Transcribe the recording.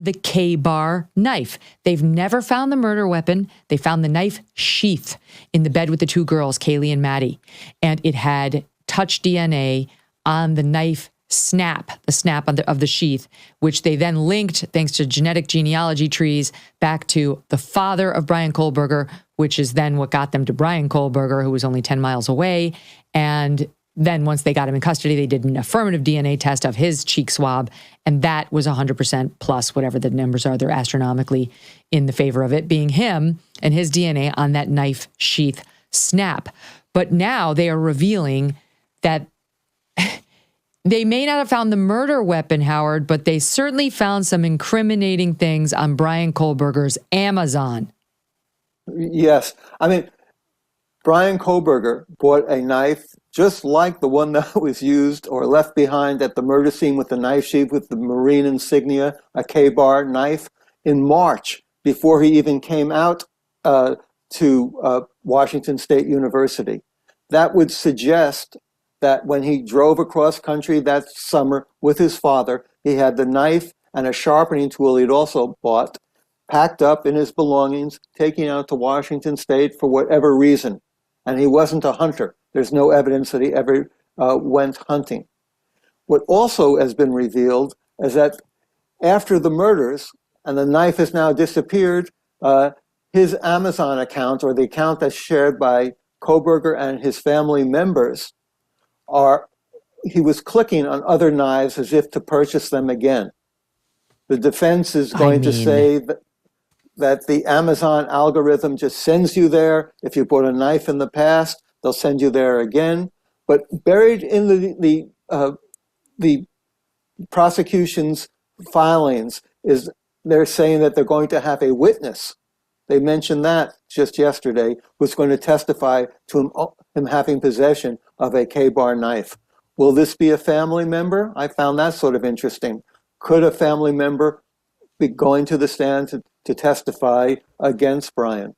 the K-bar knife. They've never found the murder weapon. They found the knife sheath in the bed with the two girls, Kaylee and Maddie. And it had touch DNA on the knife snap, the snap of the sheath, which they then linked, thanks to genetic genealogy trees, back to the father of Bryan Kohberger, which is then what got them to Bryan Kohberger, who was only 10 miles away. And then once they got him in custody, they did an affirmative DNA test of his cheek swab, and that was 100% plus whatever the numbers are. They're astronomically in the favor of it being him and his DNA on that knife sheath snap. But now they are revealing that they may not have found the murder weapon, Howard, but they certainly found some incriminating things on Bryan Kohberger's Amazon. Yes. I mean, Bryan Kohberger bought a knife just like the one that was used or left behind at the murder scene with the knife sheath with the Marine insignia, a K-bar knife, in March, before he even came out to Washington State University. That would suggest that when he drove across country that summer with his father, he had the knife and a sharpening tool he'd also bought, packed up in his belongings, taking out to Washington State for whatever reason. And he wasn't a hunter. There's no evidence that he ever went hunting. What also has been revealed is that after the murders, and the knife has now disappeared, his Amazon account, or the account that's shared by Kohberger and his family members, he was clicking on other knives as if to purchase them again. The defense is going to say that the Amazon algorithm just sends you there. If you bought a knife in the past, they'll send you there again. But buried in the prosecution's filings is they're saying that they're going to have a witness. They mentioned that just yesterday, who's going to testify to him having possession of a K-bar knife. Will this be a family member? I found that sort of interesting. Could a family member be going to the stand to testify against Bryan?